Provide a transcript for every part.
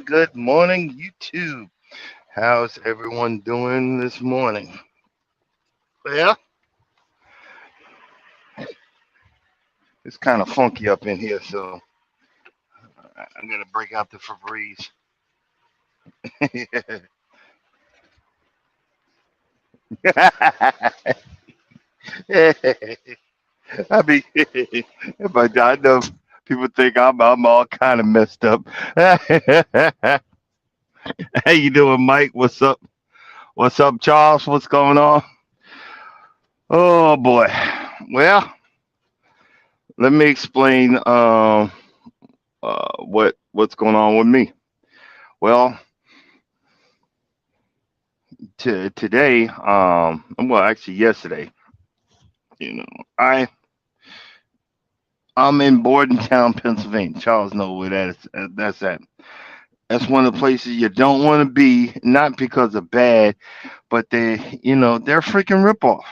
Good morning, YouTube. How's everyone doing this morning? Well, it's kind of funky up in here, so I'm gonna break out the Febreze. I mean, but I know people think I'm all kind of messed up. How you doing, Mike? What's up? What's up, Charles? What's going on? Oh boy. Well, let me explain what's going on with me. Well, today, well, actually yesterday, you know, I I'm in Bordentown, Pennsylvania. Charles know where that is. That's at. That's one of the places you don't want to be, not because of bad, but they're a freaking ripoff.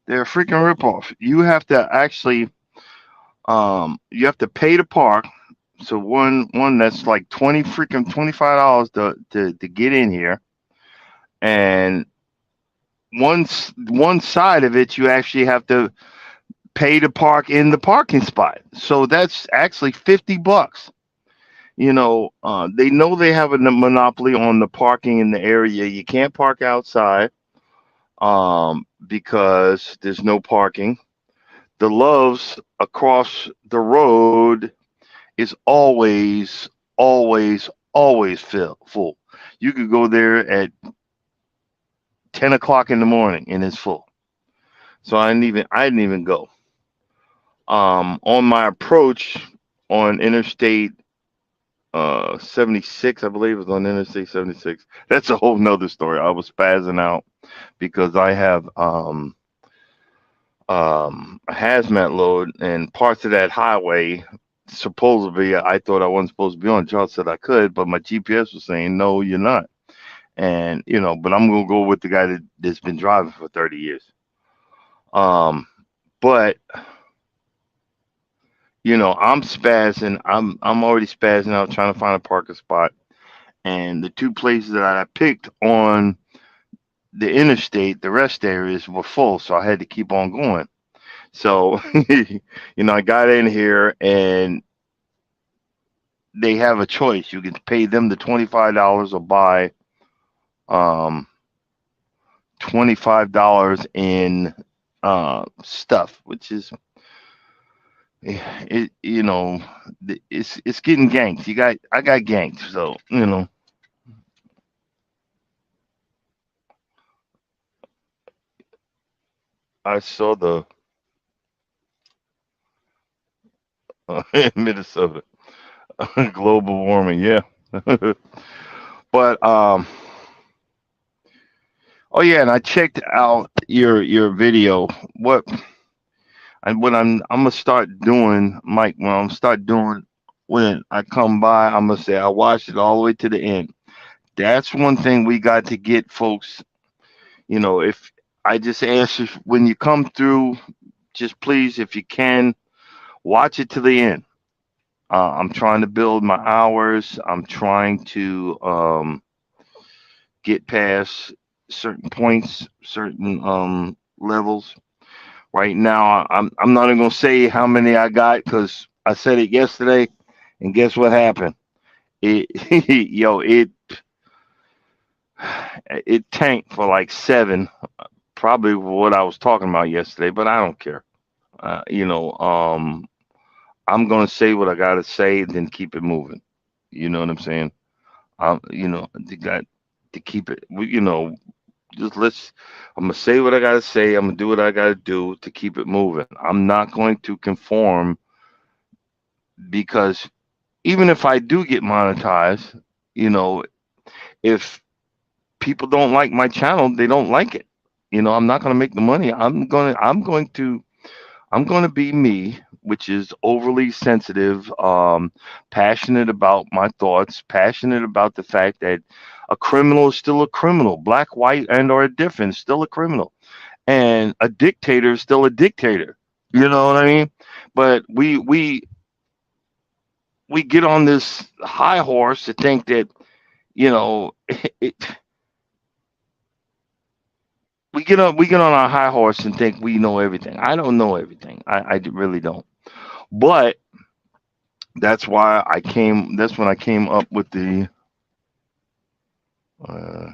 They're a freaking ripoff. You have to actually, you have to pay to park. So one that's like 25 dollars to get in here, and one side of it you actually have to pay to park in the parking spot. So that's actually $50. They know they have a monopoly on the parking in the area. You can't park outside because there's no parking. The Loves across the road is always full. You could go there at 10 o'clock in the morning and it's full. So I didn't even go. On my approach on Interstate 76, I believe it was on Interstate 76. That's a whole nother story. I was spazzing out because I have a hazmat load and parts of that highway. Supposedly, I thought I wasn't supposed to be on. Charles said I could, but my GPS was saying no, you're not. And but I'm gonna go with the guy that's been driving for 30 years. But I'm spazzing. I'm already spazzing out trying to find a parking spot. And the two places that I picked on the interstate, the rest areas were full, so I had to keep on going. So, I got in here and they have a choice. You can pay them the $25 or buy $25 in stuff, which is it's getting ganked. I got ganked, so I saw the Minnesota global warming, yeah. But oh yeah, and I checked out your video. And what I'm gonna start doing, Mike, when I'm start doing when I come by, I'm gonna say I watched it all the way to the end. That's one thing we got to get, folks. If I just ask you when you come through, just please, if you can, watch it to the end. I'm trying to build my hours. I'm trying to get past certain points, certain levels. Right now, I'm not even gonna say how many I got because I said it yesterday, and guess what happened? It yo it tanked for like seven, probably what I was talking about yesterday, but I don't care. I'm gonna say what I gotta say, then keep it moving. You know what I'm saying? You got to keep it. Just let's. I'm gonna say what I gotta say. I'm gonna do what I gotta do to keep it moving. I'm not going to conform because even if I do get monetized, you know, if people don't like my channel, they don't like it. I'm not gonna make the money. I'm going to be me, which is overly sensitive, passionate about my thoughts, passionate about the fact that a criminal is still a criminal, black, white, and or different, still a criminal, and a dictator is still a dictator. You know what I mean? But we get on this high horse to think that you know it, we get on our high horse and think we know everything. I don't know everything. I really don't. But that's when I came up with the uh,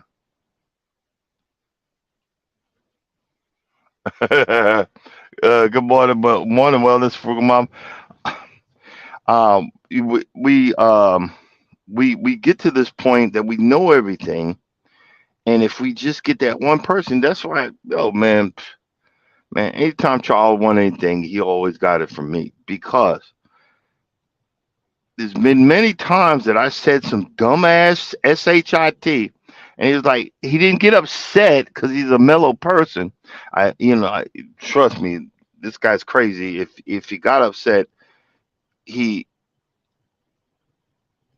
good morning, but morning wellness for mom. We get to this point that we know everything, and if we just get that one person, that's why. Oh man, anytime Charles want anything, he always got it from me because there's been many times that I said some dumbass shit, and he was like, he didn't get upset because he's a mellow person. Trust me, this guy's crazy. If he got upset, he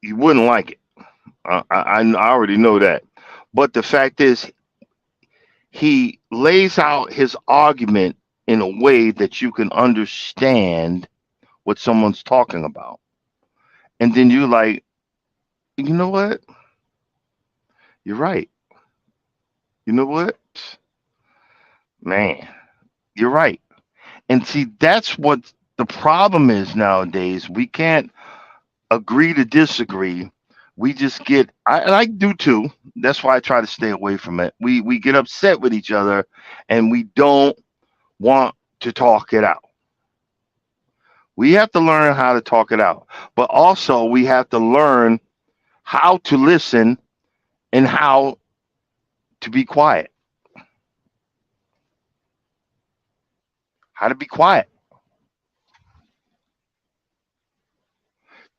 you wouldn't like it. I already know that. But the fact is, he lays out his argument in a way that you can understand what someone's talking about, and then you like, you know what? You're right. You know what, man? You're right. And see, that's what the problem is nowadays. We can't agree to disagree. We just get, and I do too. That's why I try to stay away from it. We get upset with each other, and we don't want to talk it out. We have to learn how to talk it out, but also we have to learn how to listen and how to be quiet. How to be quiet.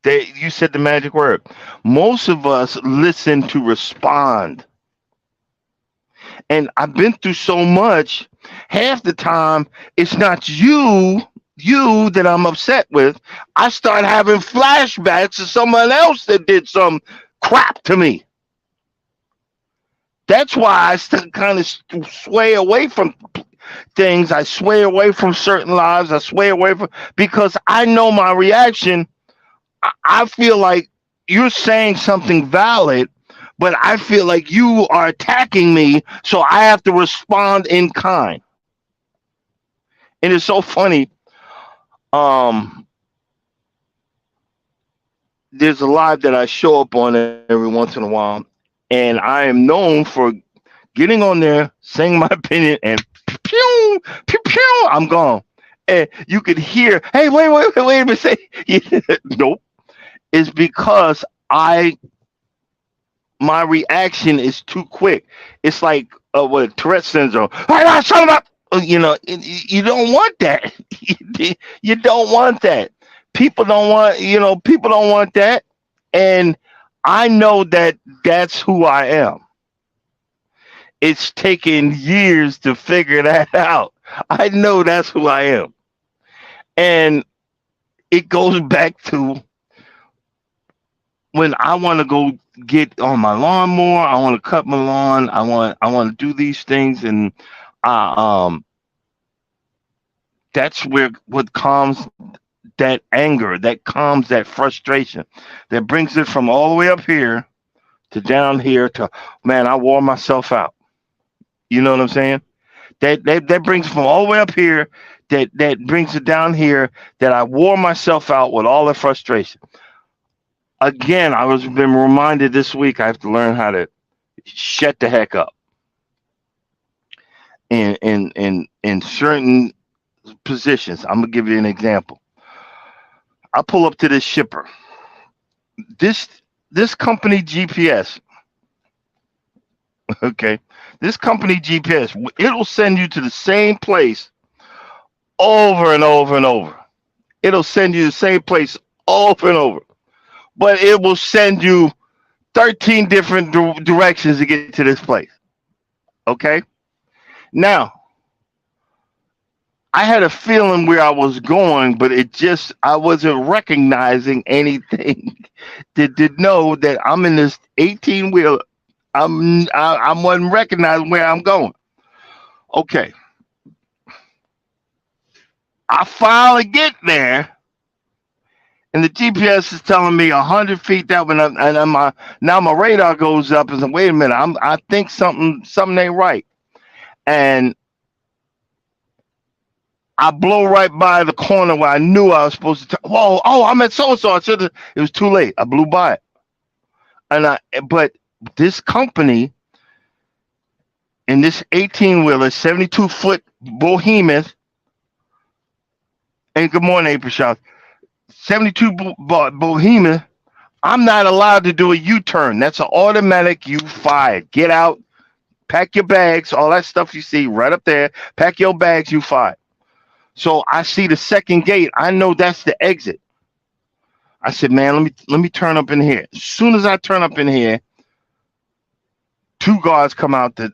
You said the magic word. Most of us listen to respond. And I've been through so much. Half the time, it's not you that I'm upset with. I start having flashbacks to someone else that did some crap to me. That's why I still kind of sway away from things. I sway away from certain lives. I sway away from because I know my reaction. I feel like you're saying something valid, but I feel like you are attacking me, so I have to respond in kind. And it's so funny. Um, there's a live that I show up on every once in a while, and I am known for getting on there, saying my opinion, and pew, pew, pew, I'm gone. And you could hear, hey, wait a minute, say, nope. It's because I my reaction is too quick. It's like what Tourette syndrome. Hey, shut up! You don't want that. You don't want that. People don't want that, and I know that that's who I am. It's taken years to figure that out. I know that's who I am. And it goes back to when I want to go get on my lawnmower, I want to cut my lawn, I want to do these things, and um that's where what calms that anger, that calms that frustration, that brings it from all the way up here to down here to, man, I wore myself out. You know what I'm saying? That brings it from all the way up here, that brings it down here, that I wore myself out with all the frustration. Again, I was been reminded this week I have to learn how to shut the heck up in certain positions. I'm gonna give you an example. I pull up to this shipper. This this company GPS, okay? This company GPS, it'll send you to the same place over and over and over. It'll send you the same place over and over, but it will send you 13 different directions to get to this place. Okay? Now, I had a feeling where I was going, but it just, I wasn't recognizing anything that did know that I'm in this 18 wheeler. I wasn't recognizing where I'm going. Okay, I finally get there, and the GPS is telling me 100 feet that way, and now my radar goes up and says, "Wait a minute, I think something ain't right." And I blow right by the corner where I knew I was supposed to. Whoa! Oh, I'm at so and so. I should have. It was too late. I blew by it, and but this company in this 18 wheeler, 72-foot behemoth. And good morning, April Shaw. 72 behemoth. I'm not allowed to do a U-turn. That's an automatic. You fired. Get out. Pack your bags. All that stuff you see right up there. Pack your bags. You fired. So I see the second gate. I know that's the exit. I said, man, let me turn up in here. As soon as I turn up in here, two guards come out the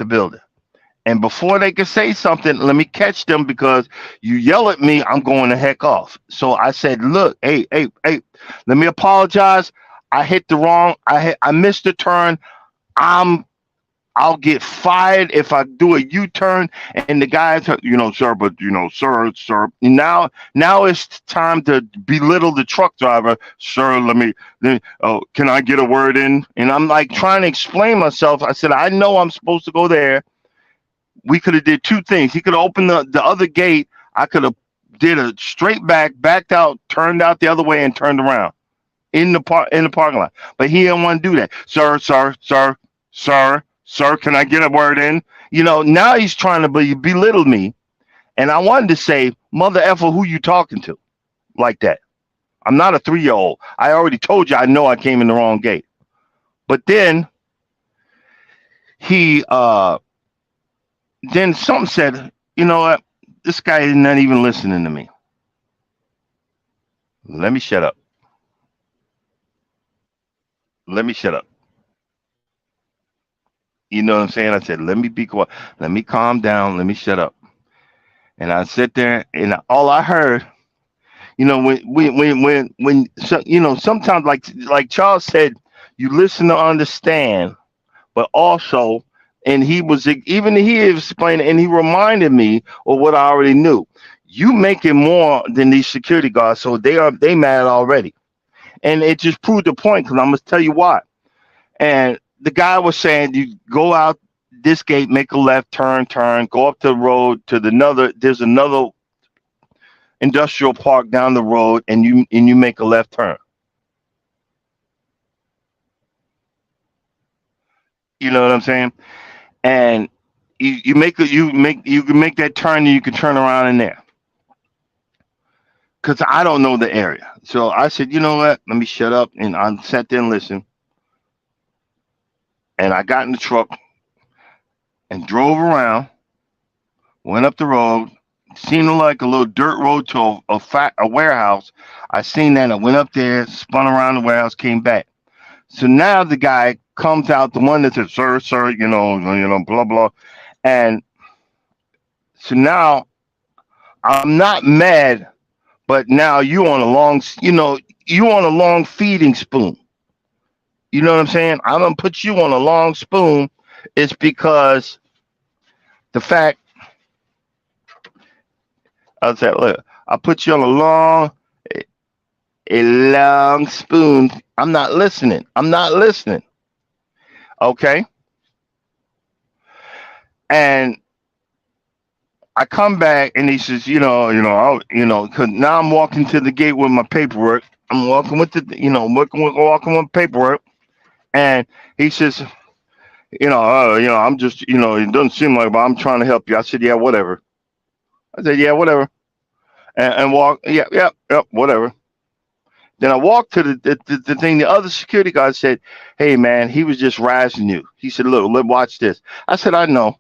building. And before they can say something, let me catch them because you yell at me, I'm going the heck off. So I said, look, hey, let me apologize. I hit the wrong. I missed the turn. I'm I'll get fired if I do a U-turn. And the guys, sir, but sir. Now it's time to belittle the truck driver. Sir, can I get a word in? And I'm like trying to explain myself. I said, I know I'm supposed to go there. We could have did two things. He could have opened the other gate. I could have did a straight backed out, turned out the other way, and turned around in the parking lot. But he didn't want to do that. Sir, can I get a word in? Now he's trying to belittle me. And I wanted to say, mother effer, who you talking to? Like that. I'm not a 3-year-old. I already told you I know I came in the wrong gate. But then he then something said, you know what? This guy is not even listening to me. Let me shut up. Let me shut up. You know what I'm saying? I said, let me be quiet. Let me calm down. Let me shut up. And I sit there, and all I heard, when so, sometimes like Charles said, you listen to understand, but also, and he explained, and he reminded me of what I already knew. You making more than these security guards, so they mad already, and it just proved the point because I'm gonna tell you why. And the guy was saying, you go out this gate, make a left, turn, go up the road to there's another industrial park down the road, and you make a left turn. You know what I'm saying? And you can make that turn, and you can turn around in there. Because I don't know the area. So I said, you know what? Let me shut up. And I sat there and listened. And I got in the truck and drove around, went up the road, seemed like a little dirt road to a warehouse. I seen that. I went up there, spun around the warehouse, came back. So now the guy comes out, the one that said, sir, blah, blah. And so now I'm not mad, but now you on a long, you on a long feeding spoon. You know what I'm saying? I'm gonna put you on a long spoon. It's because the fact I said, look, I put you on a long spoon. I'm not listening. I'm not listening. Okay. And I come back and he says, cause now I'm walking to the gate with my paperwork. I'm walking with walking with paperwork. And he says, I'm just, it doesn't seem like, but I'm trying to help you. I said, yeah, whatever. I said, yeah, whatever. And walk, yeah, whatever. Then I walked to the thing. The other security guard said, hey, man, he was just razzing you. He said, look, watch this. I said, I know.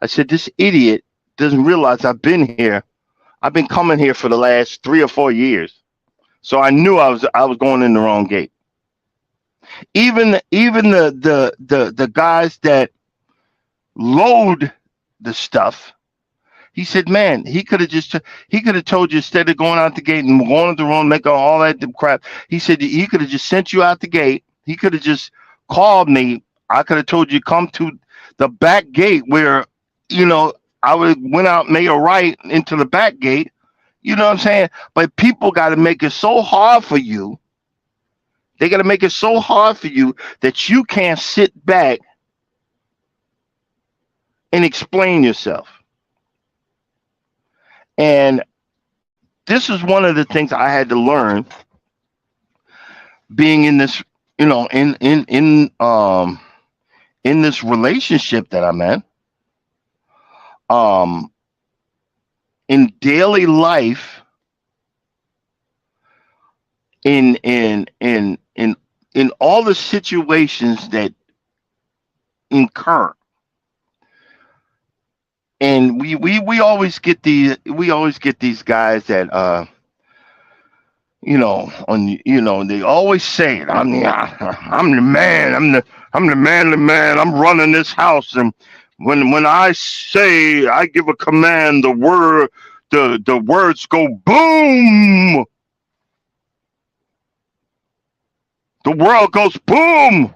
I said, this idiot doesn't realize I've been here. I've been coming here for the last 3 or 4 years. So I knew I was going in the wrong gate. Even the guys that load the stuff, he said, man, he could have told you instead of going out the gate and going to the room, making all that crap. He said he could have just sent you out the gate. He could have just called me. I could have told you come to the back gate where, I would went out, made a right into the back gate. You know what I'm saying? But people got to make it so hard for you. They got to make it so hard for you that you can't sit back and explain yourself. And this is one of the things I had to learn being in this, in this relationship that I'm in. In daily life, in all the situations that incur, and we always get these guys that they always say it. I'm the man. I'm the manly man. I'm running this house, and when I say I give a command, the words go boom. The world goes boom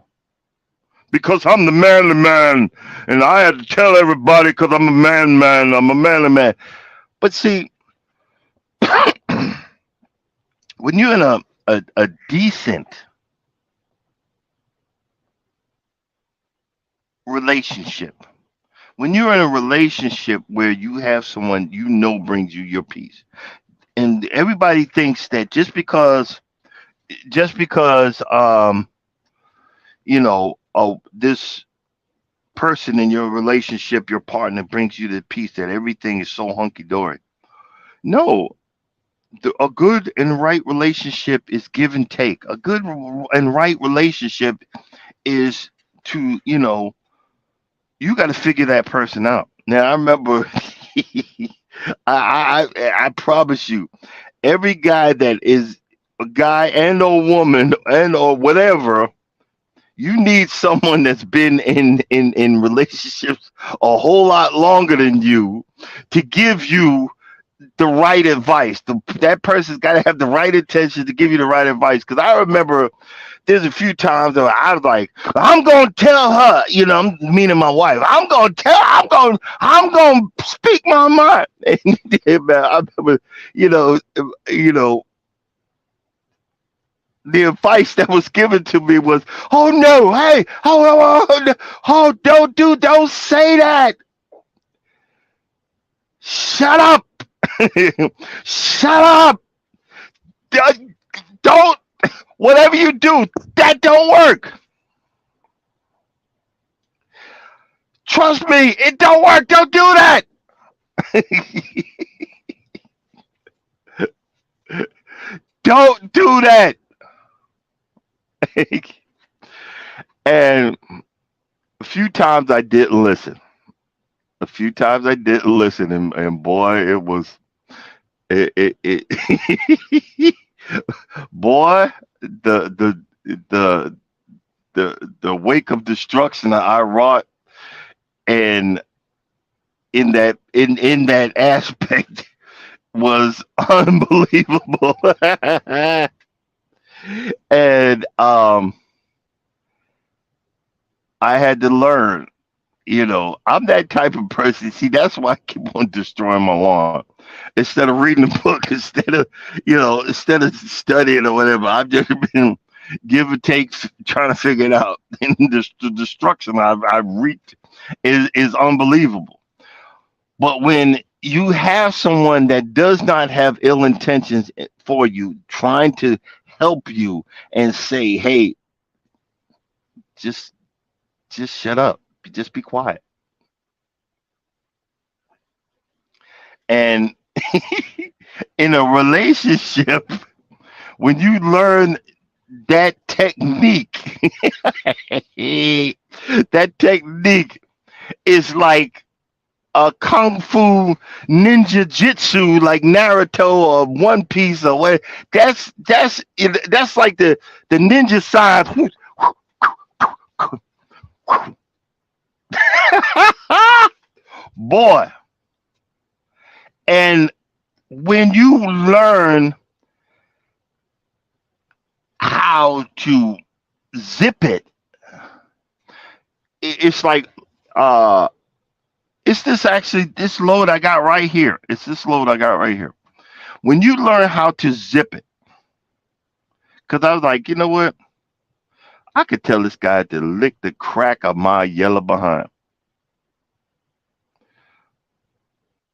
because I'm the manly man, and I had to tell everybody because I'm a man. I'm a manly man. But see, when you're in a decent relationship, when you're in a relationship where you have someone brings you your peace, and everybody thinks that just because this person in your relationship, your partner brings you the peace, that everything is so hunky dory. No, a good and right relationship is give and take. A good and right relationship is to, you got to figure that person out. Now, I remember, I promise you, every guy that is a guy and or woman and or whatever, you need someone that's been in relationships a whole lot longer than you to give you the right advice. That person's got to have the right intention to give you the right advice. Because I remember there's a few times that I was like, I'm gonna tell her, I'm meaning my wife. I'm gonna speak my mind. And yeah, man, I remember, you know, you know, the advice that was given to me was, oh no, hey, don't say that. Shut up. Shut up. Don't, whatever you do, that don't work. Trust me, it don't work. Don't do that. Don't do that. And a few times I didn't listen. A few times I didn't listen, and boy, it was it boy, the the wake of destruction that I wrought, and in that aspect, was unbelievable. And I had to learn. I'm that type of person. See, that's why I keep on destroying my lawn. Instead of reading a book, instead of studying or whatever, I've just been give and take, trying to figure it out. And the destruction I've reaped is unbelievable. But when you have someone that does not have ill intentions for you, trying to help you and say, "Hey, just just shut up, just be quiet," and in a relationship, when you learn that technique, that technique is like a kung fu ninja jitsu, like Naruto or One Piece or what. That's like the ninja sign. Boy, and when you learn how to zip it, it's like uh it's this load I got right here. It's this load I got right here. When you learn how to zip it, because I was like, you know what? I could tell this guy to lick the crack of my yellow behind,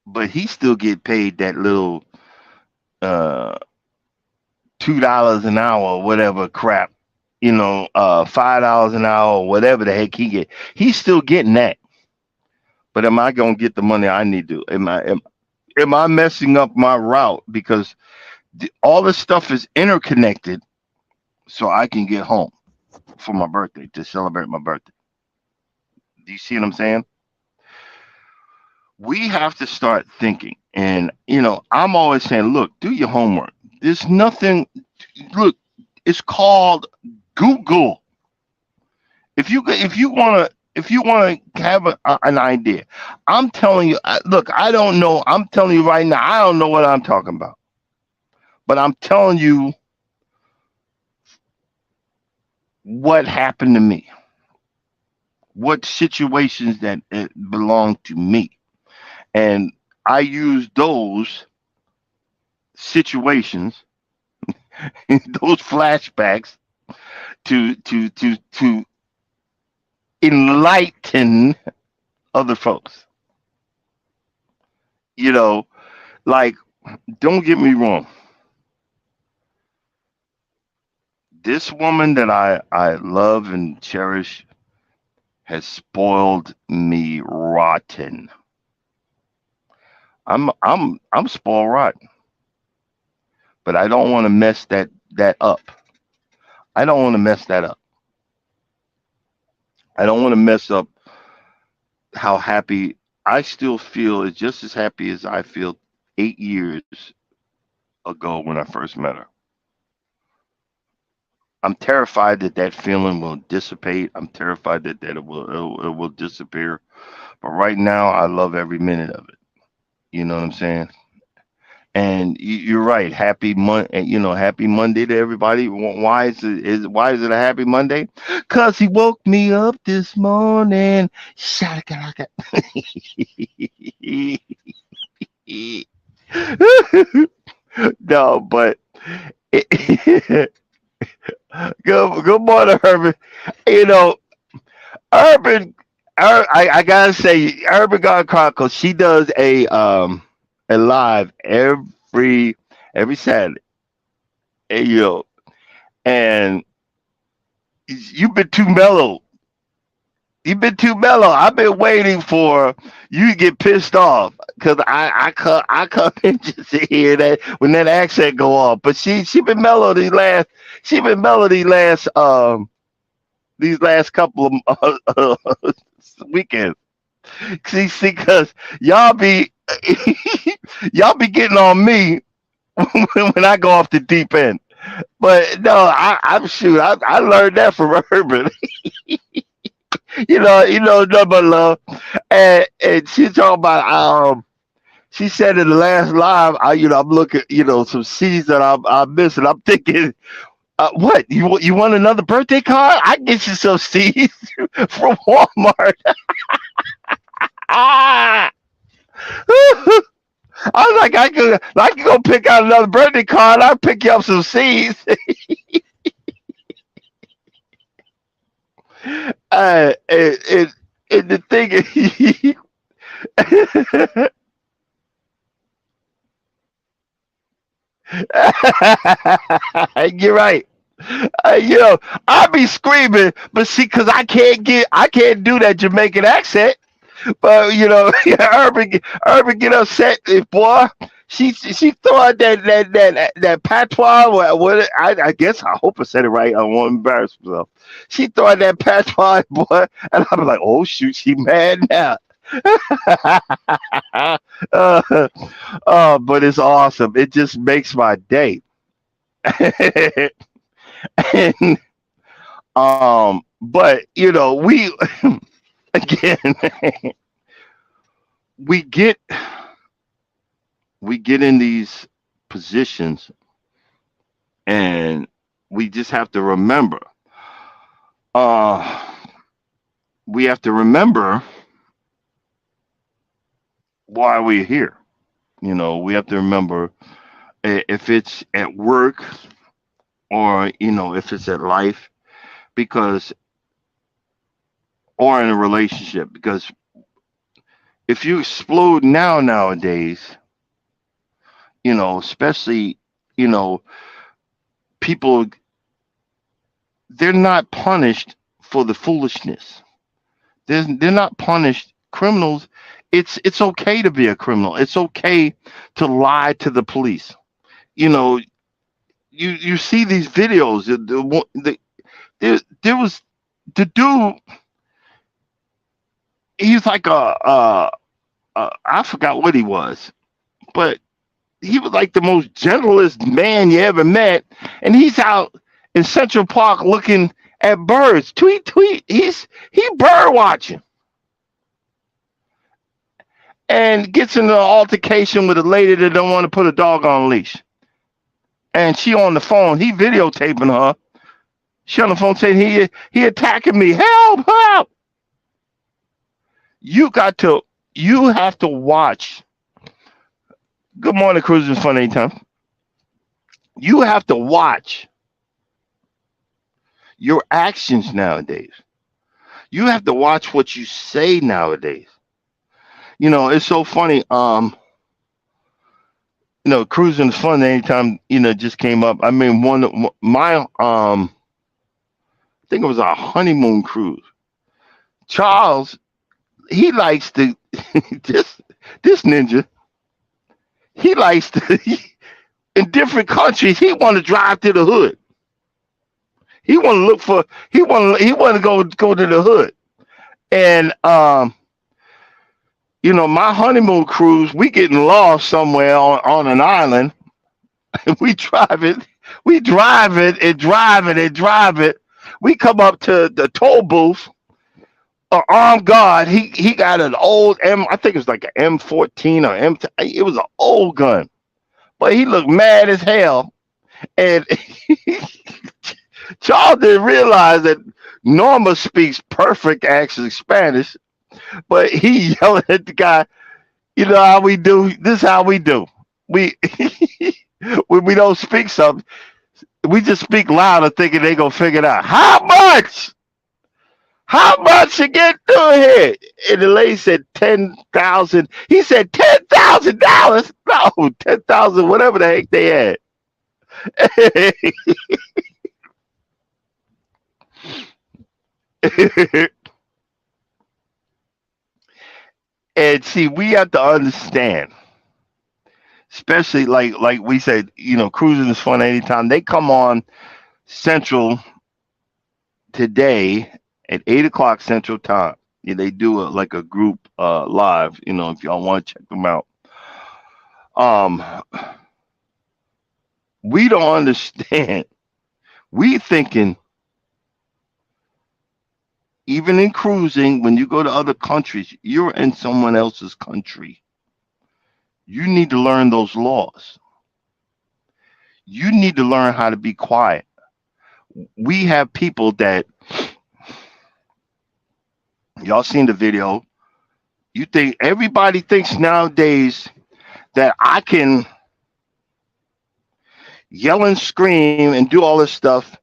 but he still get paid that little uh $2 an hour or whatever crap, $5 an hour or whatever the heck he get. He's still getting that. But am I gonna get the money I need to? Am I messing up my route because all this stuff is interconnected so I can get home for my birthday to celebrate my birthday? Do you see what I'm saying? We have to start thinking. And, I'm always saying, look, do your homework. There's nothing, look, it's called Google. If you want to have an idea, I'm telling you, look, I don't know. I'm telling you right now, I don't know what I'm talking about. But I'm telling you what happened to me, what situations that belong to me. And I use those situations, those flashbacks to enlighten other folks. You know, like, don't get me wrong. This woman that I love and cherish has spoiled me rotten. I'm spoiled rotten, but I don't want to mess that up. I don't want to mess that up. I don't want to mess up how happy I still feel is just as happy as I feel 8 years ago when I first met her. I'm terrified that that feeling will dissipate. I'm terrified that it will disappear. But right now, I love every minute of it. You know what I'm saying? And you're right. Happy Monday to everybody. Why is it a happy Monday? Cause he woke me up this morning. Shalakalaka. No, but good morning, Herman. You know, Urban. I gotta say, Urban God Chronicles. She does a live every Saturday. And you've been too mellow. You've been too mellow. I've been waiting for you to get pissed off because I come in just to hear that when that accent go off. But she been mellow these last couple of weekends. See, cause y'all be y'all be getting on me when I go off the deep end. But no, I learned that from Urban. Nothing but love. And she talking about She said in the last live, I'm looking, some C's that I'm missing. I'm thinking, what you want another birthday card? I can get you some C's from Walmart. Ah! I was like, I could go pick out another birthday card. I'll pick you up some C's. And the thing is, you're right. Uh, you know, I be screaming, but see, cause I can't do that Jamaican accent. But Urban get upset, boy. She throw out that patois. I guess I hope I said it right. I won't embarrass myself. She throw out that patois, boy, and I'm like, oh shoot, she mad now. uh, but it's awesome. It just makes my day. And but we again we get we get in these positions, and we just have to remember. Uh, we have to remember why we're here. We have to remember, if it's at work, or if it's at life, because or in a relationship, because if you explode nowadays, especially, you know people, they're not punished for the foolishness. They're not punished. Criminals, it's okay to be a criminal. It's okay to lie to the police. You know, you see these videos. There was the dude. He's like I forgot what he was, but he was like the most gentlest man you ever met, and he's out in Central Park looking at birds. Tweet, tweet. He bird watching, and gets into an altercation with a lady that don't want to put a dog on a leash, and she on the phone. He videotaping her. She on the phone saying he attacking me. Help! Help! You got to. You have to watch. Good morning, Cruising Fun Anytime. You have to watch your actions nowadays. You have to watch what you say nowadays. It's so funny. Cruising Fun Anytime, just came up. I mean, my I think it was our honeymoon cruise. Charles, he likes to this this ninja. He likes to in different countries. He want to drive to the hood. He want to look for. He want to go to the hood. And my honeymoon cruise, we getting lost somewhere on an island. we drive it. We drive it and drive it and drive it. We come up to the toll booth. Armed guard. He got an old M. I think it was like an M14 or M. It was an old gun, but he looked mad as hell. And Charles didn't realize that Norma speaks perfect actually Spanish, but he yelling at the guy. You know how we do. This is how we do. We when we don't speak something, we just speak louder, thinking they gonna figure it out. How much? How much you get through here? And the lady said 10,000. He said $10,000. No, 10,000, whatever the heck they had. And see, we have to understand, especially like we said, cruising is fun anytime. They come on Central today at 8 o'clock Central Time. Yeah, they do like a group live. If y'all want to check them out. Um, we don't understand. We thinking, even in cruising, when you go to other countries, you're in someone else's country. You need to learn those laws. You need to learn how to be quiet. We have people that y'all seen the video. You think everybody thinks nowadays that I can yell and scream and do all this stuff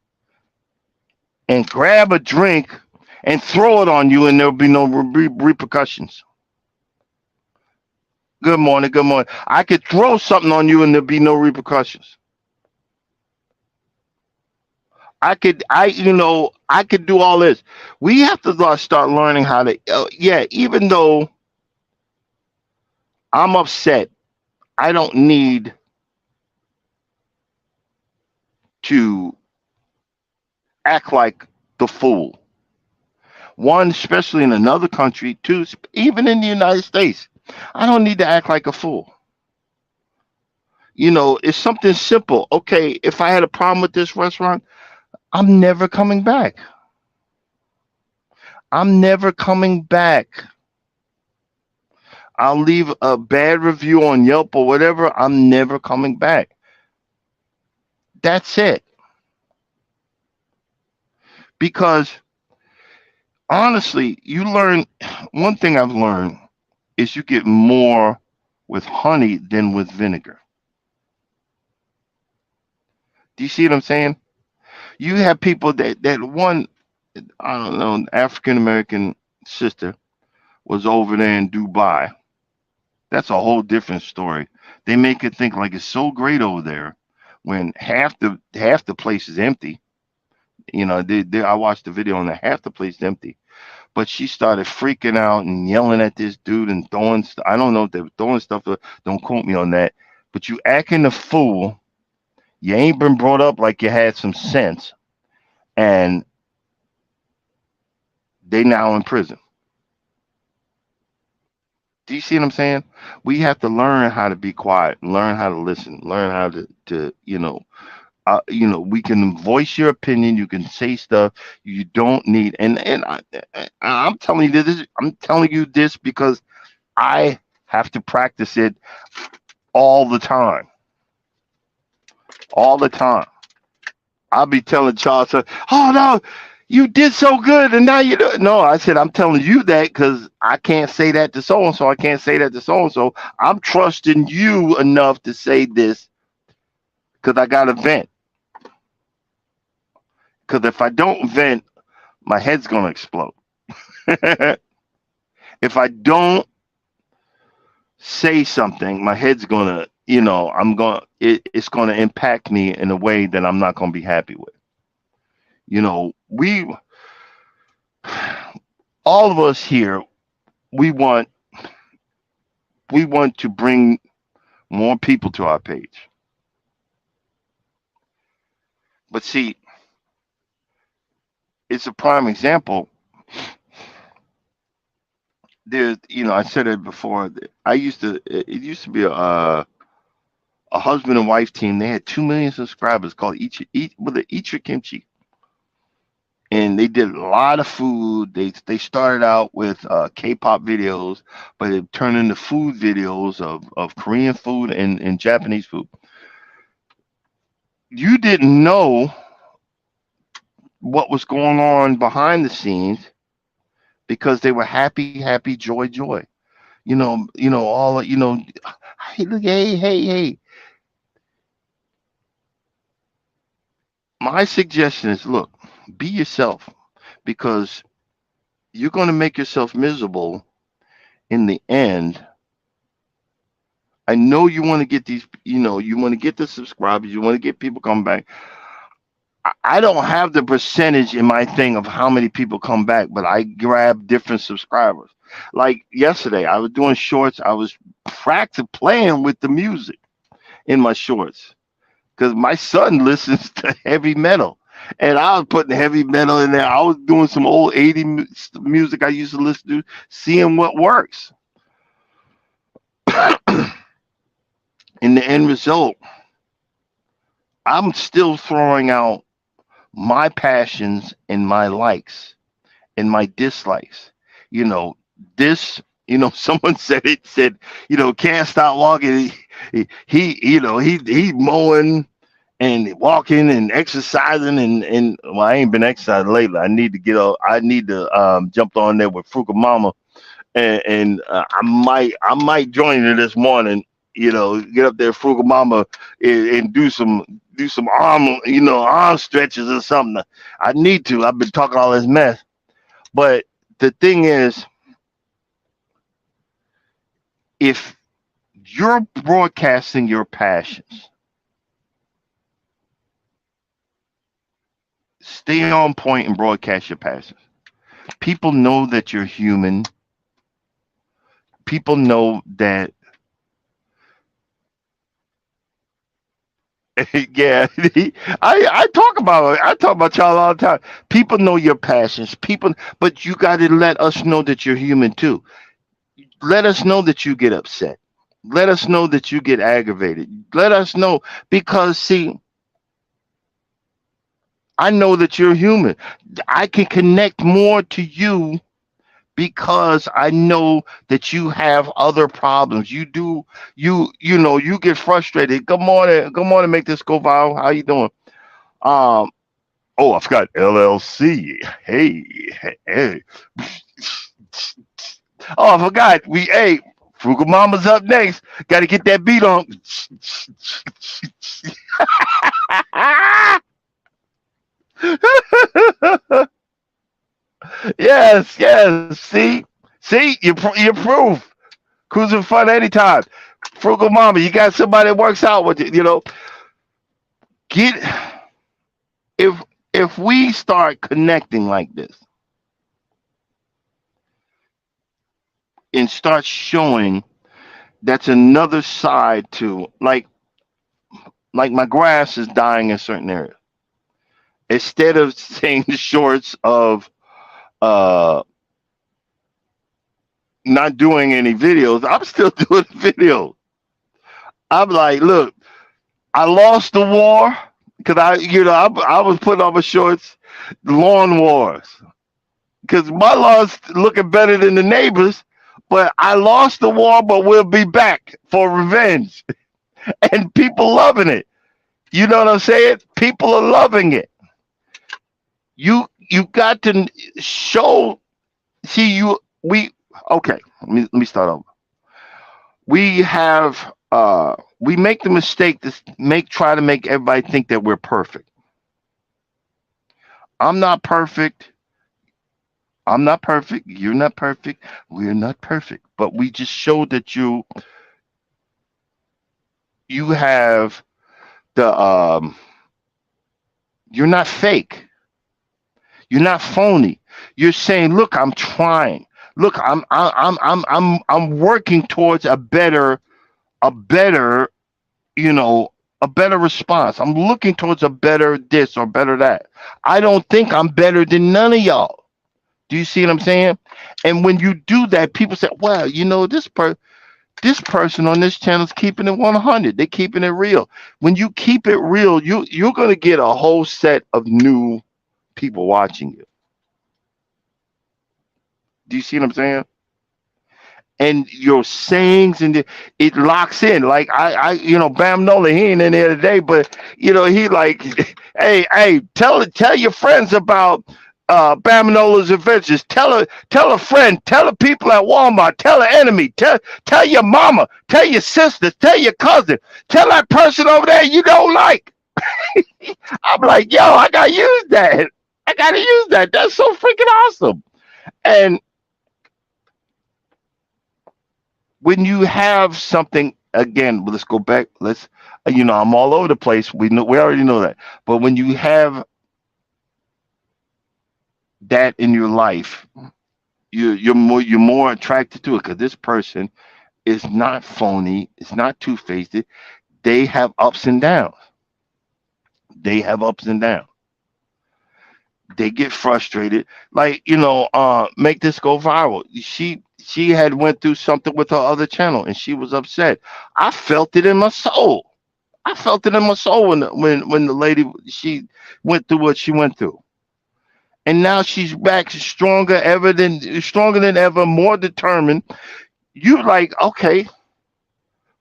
and grab a drink and throw it on you and there'll be no repercussions. Good morning, good morning. I could throw something on you and there'll be no repercussions. I could do all this. We have to start learning how to, yeah, even though I'm upset, I don't need to act like the fool. One, especially in another country. Two, even in the United States, I don't need to act like a fool. It's something simple. Okay, if I had a problem with this restaurant, I'm never coming back. I'm never coming back. I'll leave a bad review on Yelp or whatever. I'm never coming back. That's it. Because honestly, you learn one thing I've learned is you get more with honey than with vinegar. Do you see what I'm saying? You have people that one, I don't know, African American sister was over there in Dubai. That's a whole different story. They make it think like it's so great over there when half the place is empty. I watched the video and half the place is empty. But she started freaking out and yelling at this dude and throwing. I don't know if they were throwing stuff. Don't quote me on that. But you acting a fool. You ain't been brought up like you had some sense, and they now in prison. Do you see what I'm saying? We have to learn how to be quiet, learn how to listen, learn how we can voice your opinion. You can say stuff you don't need, I'm telling you this. I'm telling you this because I have to practice it all the time. All the time. I'll be telling Charles, "Oh no, you did so good, and now you do." No, I said I'm telling you that because I can't say that to so and so. I can't say that to so and so. I'm trusting you enough to say this because I got to vent. Because if I don't vent, my head's gonna explode. If I don't say something, my head's gonna, it's gonna impact me in a way that I'm not gonna be happy with. We, all of us here, we want, we want to bring more people to our page. But see, it's a prime example. I said it before. It used to be a husband and wife team. They had 2 million subscribers called Eat Your Kimchi, and they did a lot of food. They started out with K-pop videos, but it turned into food videos of Korean food and Japanese food. You didn't know what was going on behind the scenes because they were happy, happy, joy, joy. All hey, look, hey, hey, hey. My suggestion is, look, be yourself because you're going to make yourself miserable in the end. I know you want to get you want to get the subscribers, you want to get people come back. I don't have the percentage in my thing of how many people come back, but I grab different subscribers. Like yesterday, I was doing shorts. I was practicing playing with the music in my shorts because my son listens to heavy metal. And I was putting heavy metal in there. I was doing some old 80 music I used to listen to, seeing what works. In the end result, I'm still throwing out my passions and my likes and my dislikes. You know, this Someone said it said, can't stop walking. He mowing and walking and exercising and well, I ain't been exercising lately. I need to get up. I need to jump on there with Fruka Mama and I might join her this morning. Get up there, Frugal Mama, and do some arm stretches or something. I need to. I've been talking all this mess, but the thing is, if you're broadcasting your passions, stay on point and broadcast your passions. People know that you're human. People know that. Yeah, I talk about y'all all the time. People know your passions. People, but you got to let us know that you're human too. Let us know that you get upset. Let us know that you get aggravated. Let us know because see, I know that you're human. I can connect more to you because I know that you have other problems. You get frustrated. Good morning, make this go viral. How you doing? Um, oh, I forgot LLC. Hey, hey. Oh, I forgot. Frugal Mama's up next. Got to get that beat on. Yes, yes. See, you proof. Cruising fun anytime. Frugal Mama, you got somebody that works out with you. Get if if we start connecting like this and start showing that's another side to like my grass is dying in certain areas. Instead of saying the shorts of uh not doing any videos, I'm still doing videos. I'm like, look, I lost the war because I was putting on my shorts, lawn wars, because my lawn's looking better than the neighbors. But I lost the war, but we'll be back for revenge, and people loving it. You know what I'm saying? People are loving it. You got to show. See you. We okay. Let me start over. We make the mistake to try to make everybody think that we're perfect. I'm not perfect. I'm not perfect. You're not perfect. We're not perfect. But we just show that you have the you're not fake. You're not phony. You're saying, look, I'm trying. Look, I'm working towards a better you know, a better response. I'm looking towards a better this or better that. I don't think I'm better than none of y'all. Do you see what I'm saying? And when you do that, people say, "Well, this person on this channel is keeping it 100. They're keeping it real." When you keep it real, you're gonna get a whole set of new people watching you. Do you see what I'm saying? And your sayings it locks in. Like Bam Nolan, he ain't in there today, but he like, hey, tell your friends about Bam Nola's adventures. Tell a friend, tell the people at Walmart, tell an enemy, tell your mama, tell your sister, tell your cousin, tell that person over there you don't like. I'm like, yo, I gotta use that. I gotta use that. That's so freaking awesome. And when you have something again, let's go back. I'm all over the place. We already know that. But when you have that in your life, you're more attracted to it because this person is not phony. It's not two faced. They have ups and downs. They have ups and downs. They get frustrated. Like make this go viral. She had went through something with her other channel and she was upset. I felt it in my soul. I felt it in my soul when the lady she went through what she went through. and now she's back stronger than ever, more determined. You like, okay,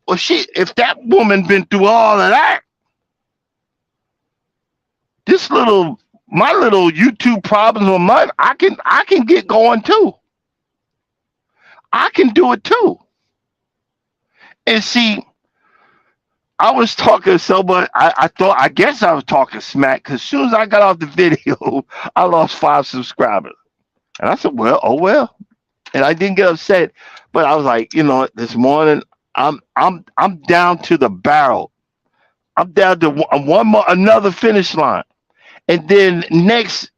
well, if that woman been through all of that, this little my little YouTube problems on mine, I can get going too. I can do it too. And see, I was talking so much. I guess I was talking smack because as soon as I got off the video, I lost 5 subscribers. And I said, well, oh well. And I didn't get upset, but I was like, this morning I'm down to the barrel. I'm down to one more another finish line, and then next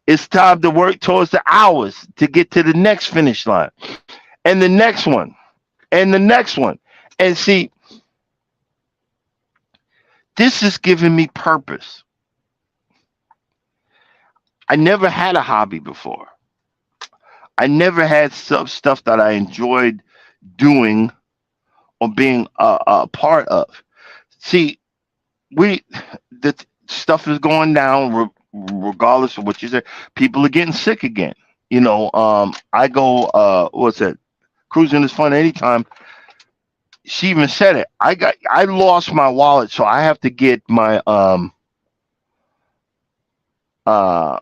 it's time to work towards the hours to get to the next finish line, and the next one, and the next one, and see, this is giving me purpose. I never had a hobby before. I never had some stuff that I enjoyed doing or being a part of. See, the stuff is going down regardless of what you say. People are getting sick again. I go, what's that? Cruising is fun anytime. She even said it. I lost my wallet, so I have to get my uh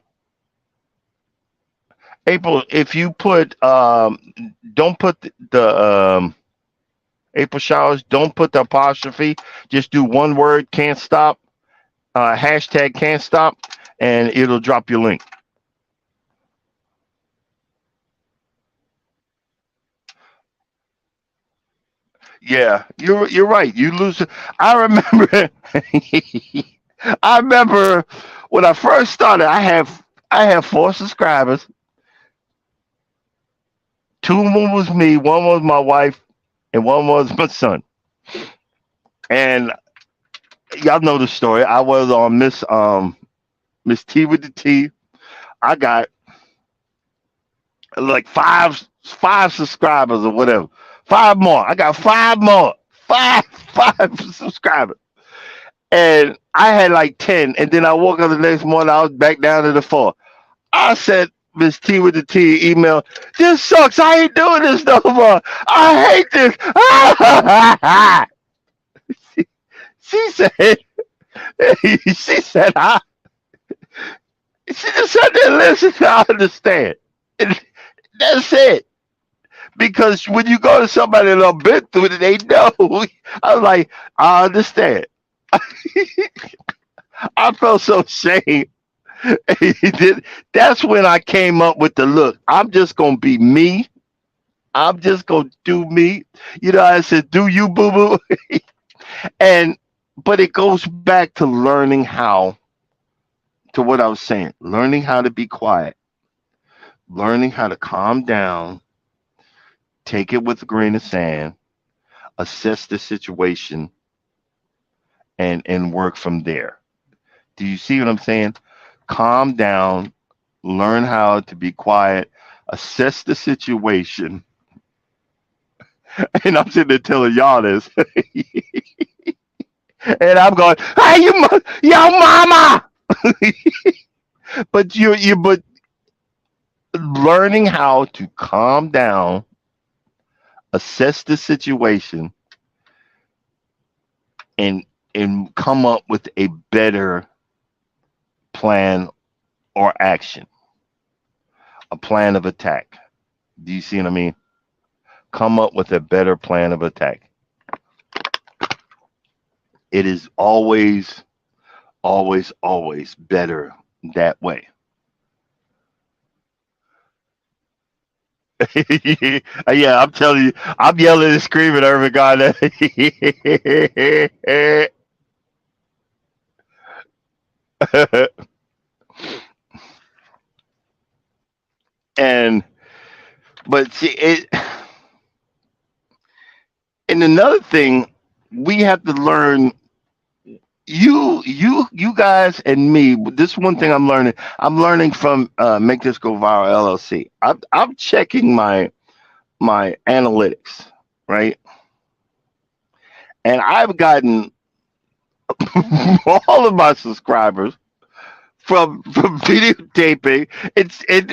April. If you put don't put the April showers, don't put the apostrophe. Just do one word, can't stop. Hashtag can't stop, and it'll drop your link. Yeah, you're right. You lose. I remember. I remember when I first started. I have 4 subscribers. 2 of them was me. One was my wife, and one was my son. And y'all know the story. I was on Miss T with the T. I got like five subscribers or whatever. 5 more. I got 5 more. Five subscribers. And I had like 10. And then I woke up the next morning, I was back down to the 4. I said, Miss T with the T email, this sucks. I ain't doing this no more. I hate this. she said, she said, she just sat there and listened. I understand. And that's it. Because when you go to somebody that been through it, they know. I was like, I understand. I felt so ashamed. That's when I came up with the look. I'm just gonna be me. I'm just gonna do me. I said, do you, boo boo? And but it goes back to learning how to what I was saying, learning how to be quiet, learning how to calm down, take it with a grain of sand, assess the situation, and work from there. Do you see what I'm saying? Calm down, learn how to be quiet, assess the situation. And I'm sitting there telling y'all this. And I'm going, hey, yo, mama. But learning how to calm down, assess the situation, and come up with a better plan or action, a plan of attack. Do you see what I mean? Come up with a better plan of attack. It is always, always, always better that way. Yeah, I'm telling you, I'm yelling and screaming at every guy that. and but see it. And another thing, we have to learn. You guys and me. This one thing I'm learning. I'm learning from Make This Go Viral LLC. I'm checking my analytics, right? And I've gotten all of my subscribers from videotaping.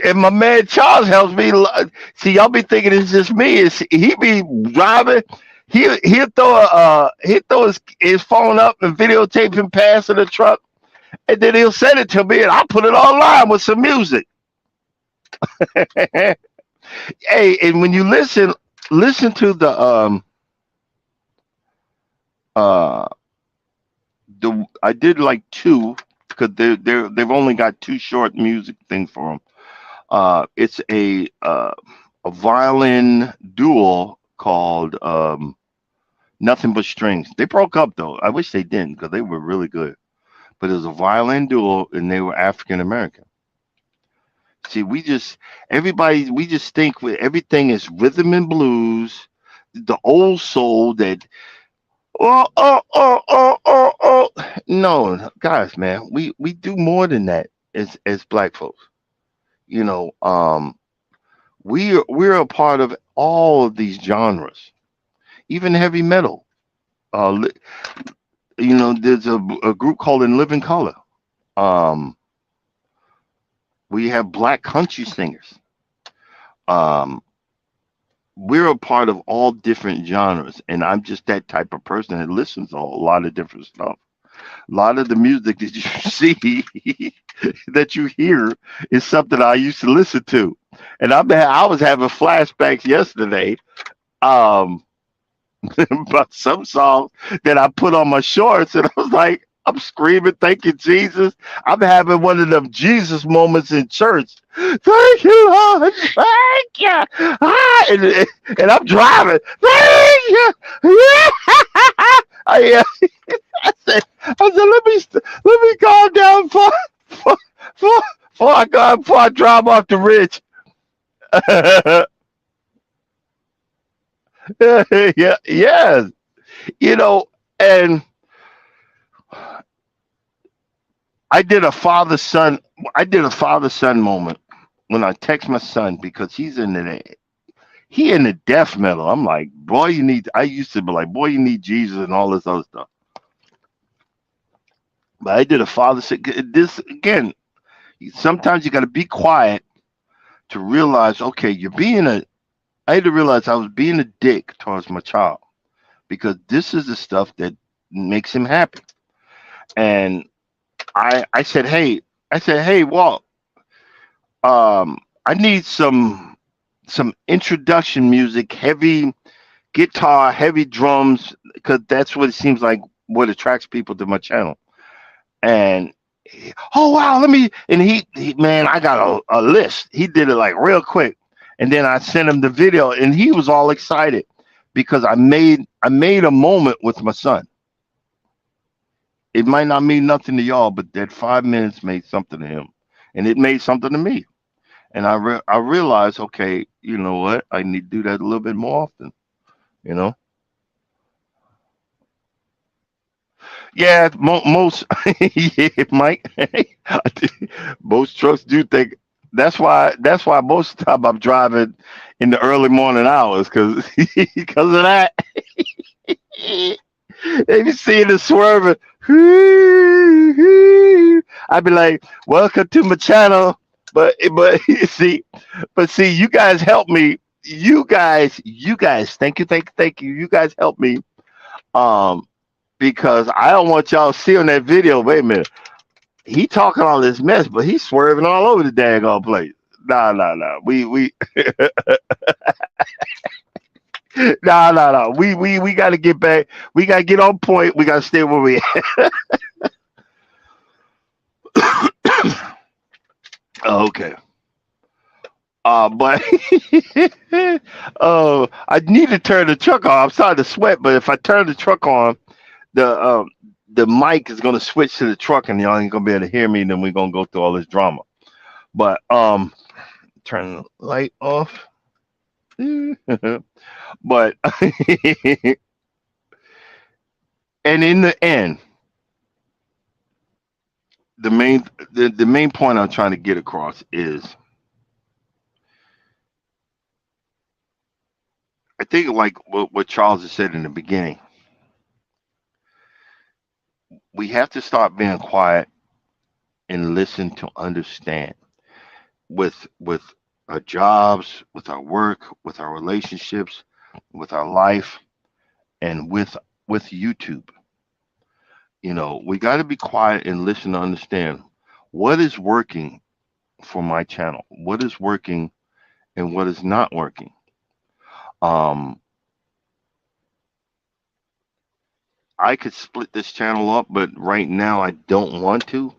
And my man Charles helps me. See, y'all be thinking it's just me. He be driving. He'll throw he'll throw his phone up and videotape him passing the truck, and then he'll send it to me, and I'll put it online with some music. Hey, and when you listen to uh the I did like two because they've only got two short music things for them. It's a violin duo called Nothing But Strings. They broke up though. I wish they didn't because they were really good. But it was a violin duo and they were African American. See, we just think with everything is rhythm and blues, the old soul that oh. No, guys, man, we do more than that as black folks. You know, we're a part of all of these genres, even heavy metal. Li- there's a group called In Living Color. Um, we have black country singers. Um, we're a part of all different genres, and I'm just that type of person that listens to a lot of different stuff. A lot of the music that you see that you hear is something I used to listen to, and I was having flashbacks yesterday. Um, about some songs that I put on my shorts, and I was like, I'm screaming, "Thank you, Jesus!" I'm having one of them Jesus moments in church. Thank you, Lord. Thank you. And I'm driving. Thank you. Yeah. I, I said, let me calm down for, for, before I drive off the ridge. Yeah, yes. You know, and I did a father son. I did a father son moment when I text my son because he in the death metal. I'm like, boy, you need. I used to be like, boy, you need Jesus and all this other stuff. But I did a father son. This again. Sometimes you got to be quiet to realize. Okay, you're being a. I had to realize I was being a dick towards my child because this is the stuff that makes him happy. And I said, hey, Walt, I need some introduction music, heavy guitar, heavy drums, because that's what it seems like what attracts people to my channel. And oh wow, let me. And man, I got a list. He did it like real quick, and then I sent him the video, and he was all excited because I made a moment with my son. It might not mean nothing to y'all, but that 5 minutes made something to him, and it made something to me. And I realized, okay, you know what? I need to do that a little bit more often. You know? Yeah, most yeah, Mike. Most trucks do think that's why most of the time I'm driving in the early morning hours because of that. They be seeing it swerving. I'd be like, "Welcome to my channel," but see, you guys help me. You guys, thank you. You guys help me. Um, because I don't want y'all to see on that video. Wait a minute, he talking all this mess, but he's swerving all over the daggone place. Nah, nah, nah. We nah, nah, nah. We got to get back. We got to get on point. We got to stay where we Okay. But I need to turn the truck on. I'm starting to sweat, but if I turn the truck on, the um, the mic is gonna switch to the truck, and y'all ain't gonna be able to hear me. And then we're gonna go through all this drama. But turn the light off. But and in the end, the main point I'm trying to get across is I think like what Charles has said in the beginning, we have to start being quiet and listen to understand with our jobs, with our work, with our relationships, with our life, and with YouTube. We got to be quiet and listen to understand what is working for my channel, what is working and what is not working. Um, I could split this channel up, but right now I don't want to,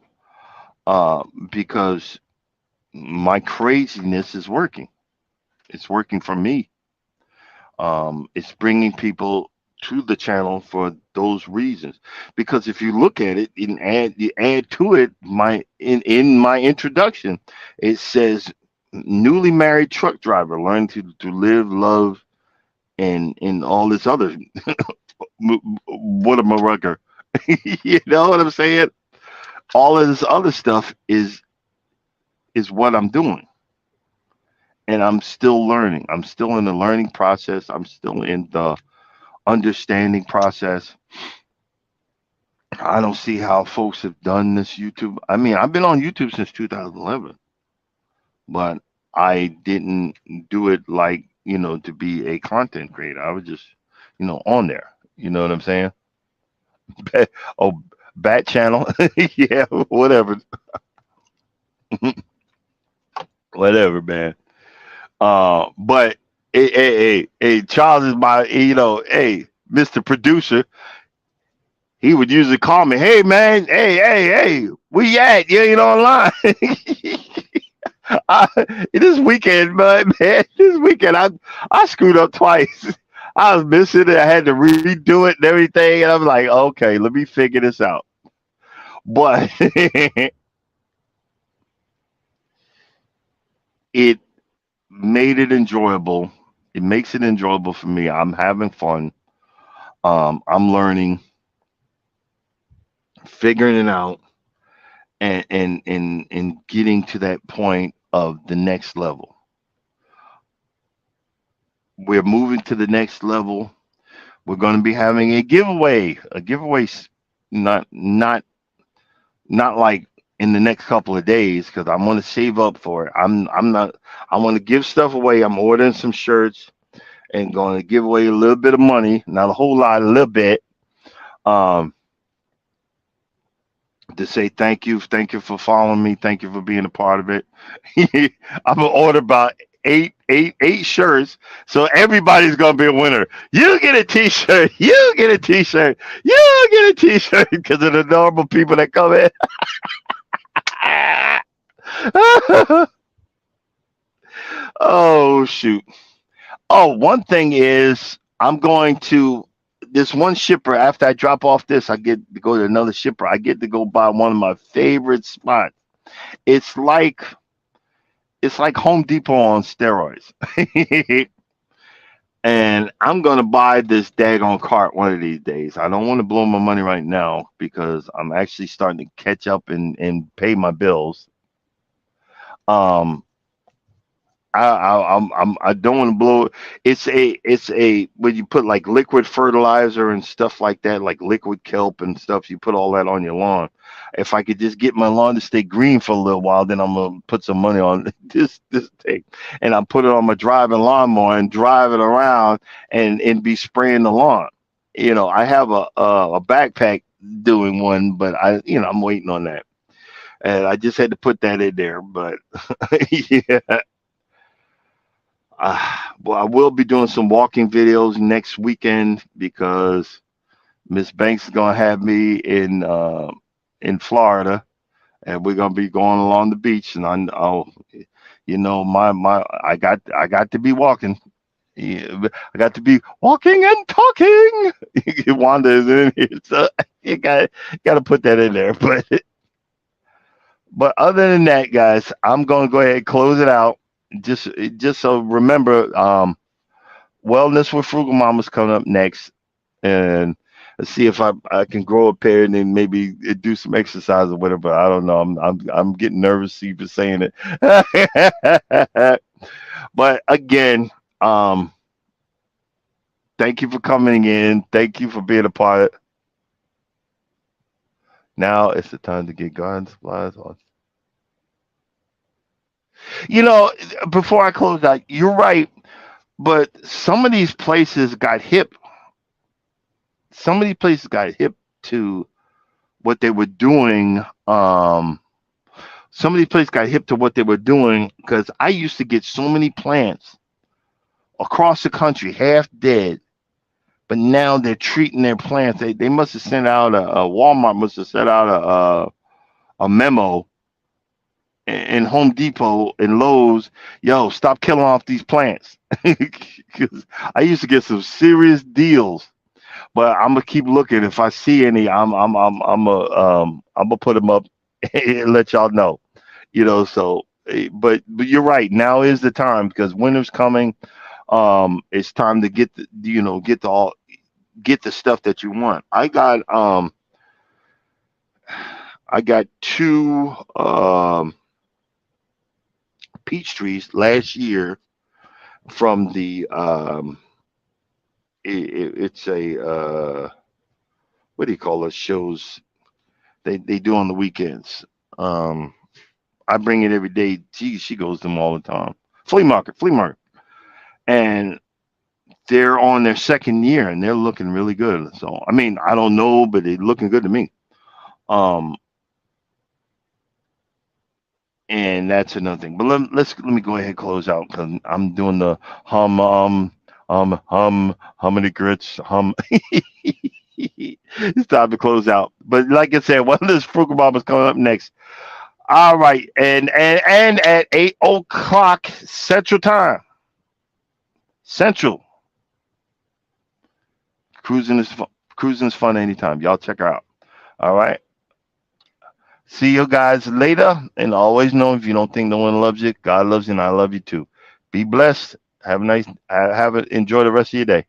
uh, because my craziness is working. It's working for me. It's bringing people to the channel for those reasons. Because if you look at it and you add to it in my introduction, it says newly married truck driver learn to live, love, and all this other what a rucker. You know what I'm saying? All of this other stuff is what I'm doing. And I'm still learning. I'm still in the learning process. I'm still in the understanding process. I don't see how folks have done this YouTube. I mean, I've been on YouTube since 2011, but I didn't do it like, to be a content creator. I was just, on there. You know what I'm saying? Oh, Bat Channel. Yeah, whatever. Whatever, man. But hey, Charles is my, Mr. Producer. He would usually call me, "Hey man, hey, where you at? You ain't online." I, this weekend, but man, this weekend I screwed up twice. I was missing it. I had to redo it and everything, and I'm like, okay, let me figure this out. But it made it enjoyable. It makes it enjoyable for me. I'm having fun. I'm learning, figuring it out, and getting to that point of the next level. We're moving to the next level. We're going to be having a giveaway. Not like in the next couple of days because I'm going to save up for it. I'm not. I want to give stuff away. I'm ordering some shirts and going to give away a little bit of money, not a whole lot, a little bit. Um, to say thank you for following me, thank you for being a part of it. I'm gonna order about eight shirts, so everybody's gonna be a winner. You get a T-shirt, you get a T-shirt, you get a T-shirt because of the normal people that come in. Oh shoot! Oh, one thing is I'm going to this one shipper. After I drop off this, I get to go to another shipper. I get to go by one of my favorite spots. It's like it's like Home Depot on steroids. And I'm gonna buy this daggone cart one of these days. I don't want to blow my money right now because I'm actually starting to catch up and pay my bills. Um, I don't want to blow. It's a when you put like liquid fertilizer and stuff like that, like liquid kelp and stuff. You put all that on your lawn. If I could just get my lawn to stay green for a little while, then I'm gonna put some money on this thing, and I put it on my driving lawnmower and drive it around and be spraying the lawn. I have a backpack doing one, but I'm waiting on that, and I just had to put that in there. But yeah. Well, I will be doing some walking videos next weekend because Miss Banks is gonna have me in Florida, and we're gonna be going along the beach. And my I got to be walking. Yeah, I got to be walking and talking. Wanda is in here, so you got to put that in there. But other than that, guys, I'm gonna go ahead and close it out. Just just so remember, Wellness with Frugal Mama's coming up next, and let's see if I can grow a pair and then maybe do some exercise or whatever. I don't know. I'm getting nervous even saying it. But again, um, thank you for coming in. Thank you for being a part. Now it's the time to get garden supplies. You know, before I close out, you're right, but some of these places got hip. Some of these places got hip to what they were doing. Some of these places got hip to what they were doing because I used to get so many plants across the country, half dead, but now they're treating their plants. They must have sent out a Walmart must have sent out a memo in Home Depot and Lowe's, yo, stop killing off these plants. Because I used to get some serious deals, but I'm gonna keep looking. If I see any, I'm gonna put them up and let y'all know. You know, so but you're right. Now is the time because winter's coming. It's time to get the get the stuff that you want. I got two peach trees last year from the it's a what do you call it, shows they do on the weekends. um I bring it every day. She goes to them all the time. Flea market, and they're on their second year and they're looking really good. So I mean, I don't know, but they're looking good to me. um and that's another thing. But let me go ahead and close out because I'm doing the humming the grits hum. It's time to close out. But like I said, one of those frugal bombers coming up next. All right, and at 8 o'clock Central Time. Central. Cruising is fun. Cruising is fun anytime. Y'all check her out. All right. See you guys later. And always know if you don't think no one loves you, God loves you, and I love you too. Be blessed. Have a nice. Have it. Enjoy the rest of your day.